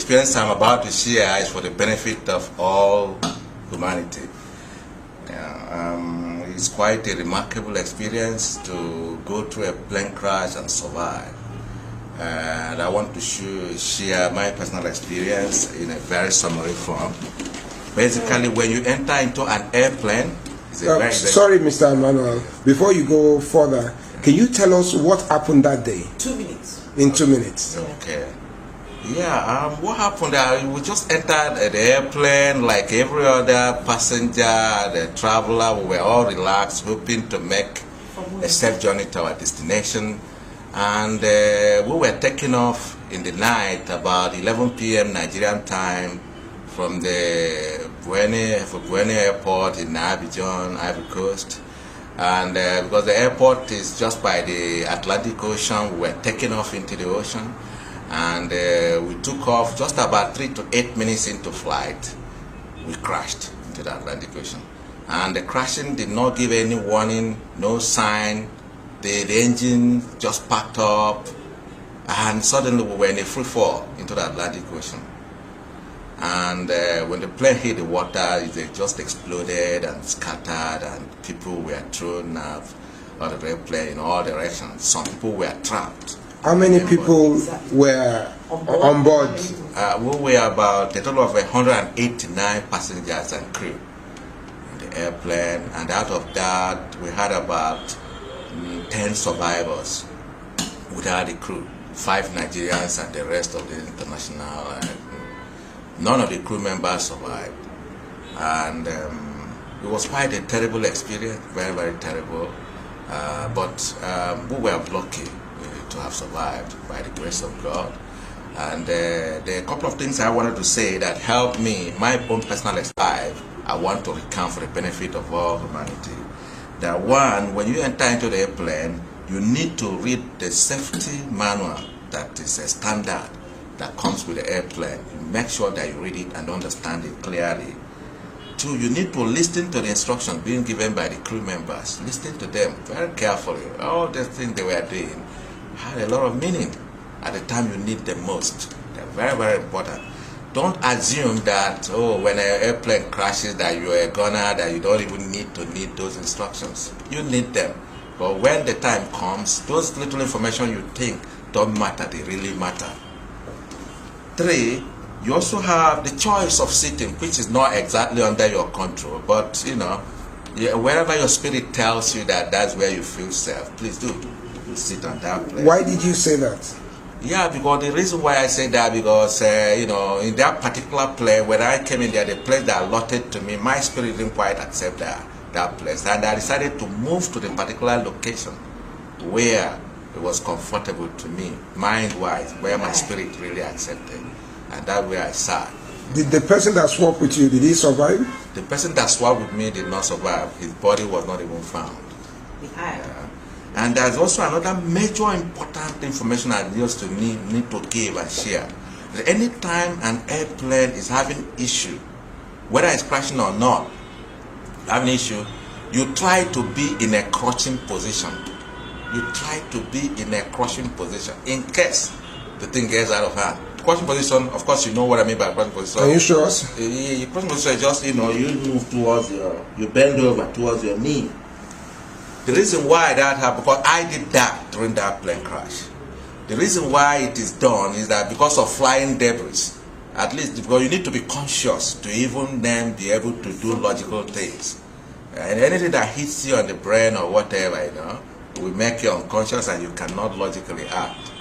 experience I'm about to share is for the benefit of all humanity. It's quite a remarkable experience to go through a plane crash and survive. And I want to share my personal experience in a very summary form. Basically, when you enter into an airplane, it's a sorry, Mr. Emmanuel, before you go further, can you tell us what happened that day? 2 minutes. In 2 minutes. Okay. Yeah, what happened? We just entered the airplane like every other passenger, the traveler. We were all relaxed, hoping to make a safe journey to our destination. And we were taking off in the night about 11 p.m. Nigerian time from the Buene Airport in Abidjan, Ivory Coast. And because the airport is just by the Atlantic Ocean, we were taking off into the ocean. And we took off just about 3 to 8 minutes into flight. We crashed into the Atlantic Ocean. And the crashing did not give any warning, no sign. The engine just packed up, and suddenly we were in a free fall into the Atlantic Ocean. And when the plane hit the water, it just exploded and scattered, and people were thrown out of the airplane in all directions. Some people were trapped. How many people were on board? We were about a total of 189 passengers and crew in the airplane, and out of that, we had about 10 survivors without the crew, 5 Nigerians and the rest of the international. None of the crew members survived, and it was quite a terrible experience, very, very terrible. But we were lucky to have survived by the grace of God. And there are a couple of things I wanted to say that helped me, my own personal experience, I want to recount for the benefit of all humanity. That one, when you enter into the airplane, you need to read the safety manual that is a standard that comes with the airplane. You make sure that you read it and understand it clearly. 2, you need to listen to the instructions being given by the crew members. Listen to them very carefully. All the things they were doing had a lot of meaning at the time you need them most. They're very, very important. Don't assume that, oh, when an airplane crashes that you're a gunner, that you don't even need those instructions. You need them. But when the time comes, those little information you think don't matter, they really matter. 3, you also have the choice of sitting, which is not exactly under your control, but you know, wherever your spirit tells you that that's where you feel safe, please do. You sit on that place. Why did you say that? Yeah, because the reason why I say that, because you know, in that particular plane, when I came in there, the place that allotted to me, my spirit didn't quite accept that place, and I decided to move to the particular location where it was comfortable to me, mind-wise, where my spirit really accepted, and that way I sat. Did the person that swapped with you, did he survive? The person that swapped with me did not survive. His body was not even found. And there's also another major important information I used to need to give and share. That anytime an airplane is having issue, whether it's crashing or not, having issue, you try to be in a crouching position. You try to be in a crouching position in case the thing gets out of hand. Crouching position, of course, you know what I mean by crouching position. Are you sure? Crouching position is just, you know, you move towards you bend over towards your knee. The reason why that happened, because I did that during that plane crash. The reason why it is done is that because of flying debris, at least because you need to be conscious to even then be able to do logical things. And anything that hits you on the brain or whatever, you know, will make you unconscious and you cannot logically act.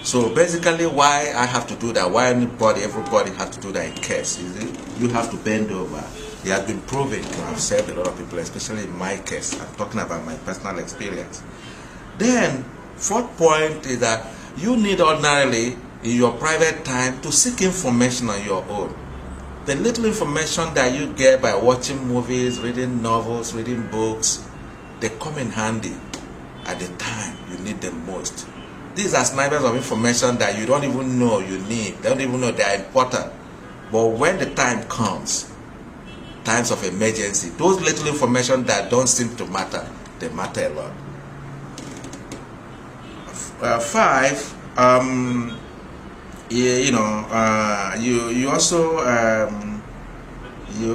So basically why I have to do that, why everybody has to do that in case, is you have to bend over. It has been proven to have saved a lot of people, especially in my case. I'm talking about my personal experience. Then, 4th point is that you need ordinarily, in your private time, to seek information on your own. The little information that you get by watching movies, reading novels, reading books, they come in handy at the time you need them most. These are snipers of information that you don't even know you need, don't even know they are important. But when the time comes, times of emergency, those little information that don't seem to matter, they matter a lot. 5, Yeah, you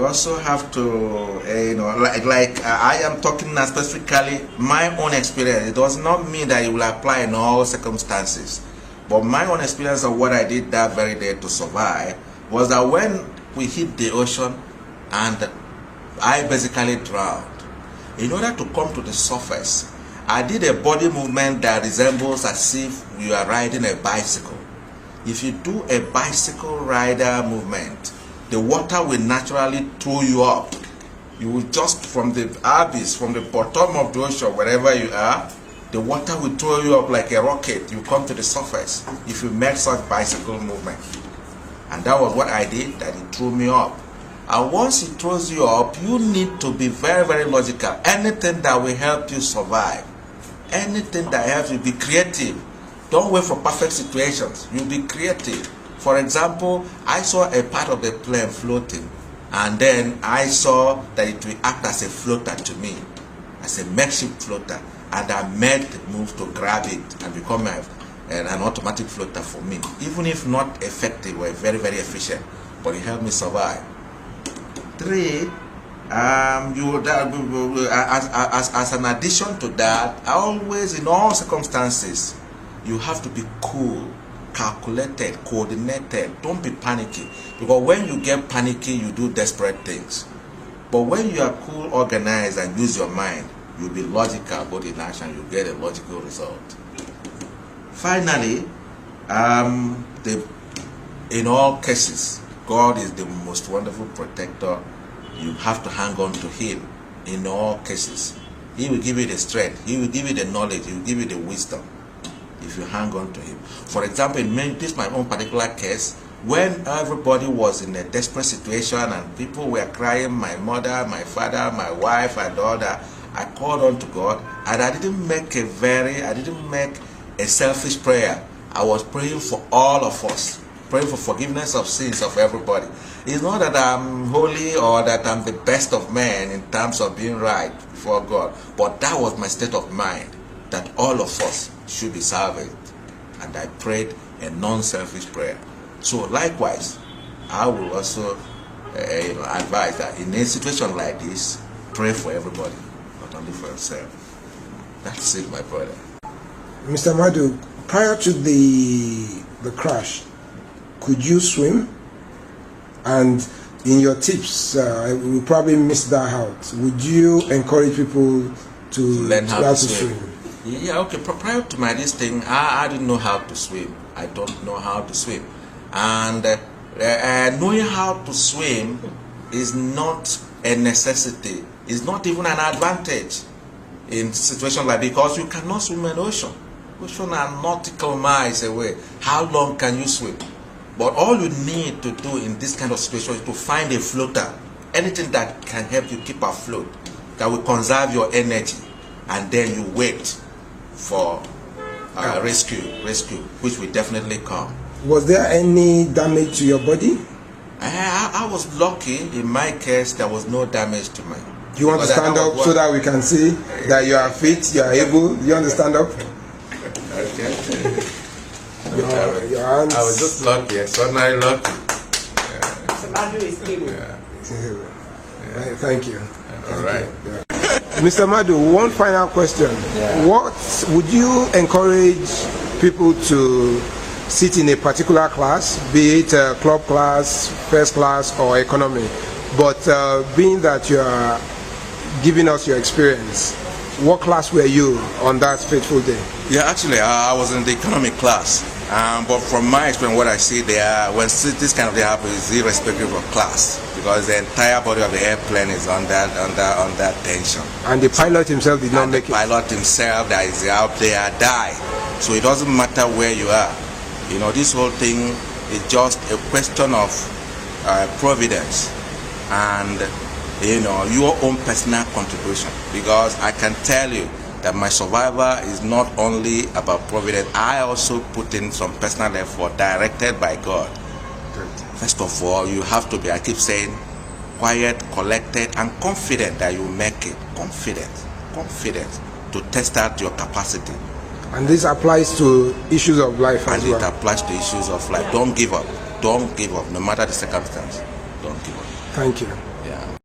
also have to, I am talking now specifically my own experience. It does not mean that it will apply in all circumstances, but my own experience of what I did that very day to survive was that when we hit the ocean and I basically drowned, in order to come to the surface, I did a body movement that resembles as if you are riding a bicycle. If you do a bicycle rider movement, the water will naturally throw you up. You will just from the abyss, from the bottom of the ocean, wherever you are, the water will throw you up like a rocket. You come to the surface if you make such bicycle movement. And that was what I did, that it threw me up. And once it throws you up, you need to be very, very logical. Anything that will help you survive, anything that helps you be creative. Don't wait for perfect situations. You be creative. For example, I saw a part of the plane floating, and then I saw that it will act as a floater to me, as a makeshift floater, and I made the move to grab it and become an automatic floater for me. Even if not effective or very, very efficient, but it helped me survive. 3, as an addition to that, always in all circumstances, you have to be cool, calculated, coordinated. Don't be panicky, because when you get panicky, you do desperate things. But when you are cool, organized, and use your mind, you'll be logical, but in action, you get a logical result. Finally, in all cases, God is the most wonderful protector. You have to hang on to Him in all cases. He will give you the strength. He will give you the knowledge. He will give you the wisdom if you hang on to Him. For example, in this my own particular case, when everybody was in a desperate situation and people were crying, my mother, my father, my wife, and all that, I called on to God, and I didn't make a selfish prayer. I was praying for all of us, praying for forgiveness of sins of everybody. It's not that I'm holy or that I'm the best of men in terms of being right before God, but that was my state of mind, that all of us should be salvaged. And I prayed a non-selfish prayer. So likewise, I will also advise that in a situation like this, pray for everybody, not only for yourself. That's it, my brother. Mr. Madu, prior to the crash, could you swim? And in your tips, we probably missed that out. Would you encourage people to learn how to swim? swim? Yeah, okay. Prior to my this thing, I didn't know how to swim. I don't know how to swim. And knowing how to swim is not a necessity. It's not even an advantage in situations like, because you cannot swim in the ocean. Ocean are nautical miles away. How long can you swim? But all you need to do in this kind of situation is to find a floater, anything that can help you keep afloat, that will conserve your energy, and then you wait for rescue, which will definitely come. Was there any damage to your body? I was lucky. In my case, there was no damage to me. Do you want to stand up so that we can see that you are fit, you are able? Do you want to stand up? Okay. Your hands. I was just lucky, extraordinarily lucky. Madu is able. Thank you. All right. Yeah. Mr. Madu, one final question. Yeah. What would you encourage people to sit in a particular class, be it a club class, first class, or economy? But being that you are giving us your experience, what class were you on that fateful day? Yeah, actually, I was in the economic class. But from my experience, what I see there, when this kind of thing happens, is irrespective of class, because the entire body of the airplane is under tension. And the pilot himself did not make it. The pilot himself that is out there died. So it doesn't matter where you are. You know, this whole thing is just a question of providence and, you know, your own personal contribution. Because I can tell you that my survival is not only about providence. I also put in some personal effort directed by God. First of all, you have to be, I keep saying, quiet, collected, and confident that you make it. Confident to test out your capacity. And this applies to issues of life as And well. it applies to issues of life. Don't give up. Don't give up, no matter the circumstance. Don't give up. Thank you. Yeah.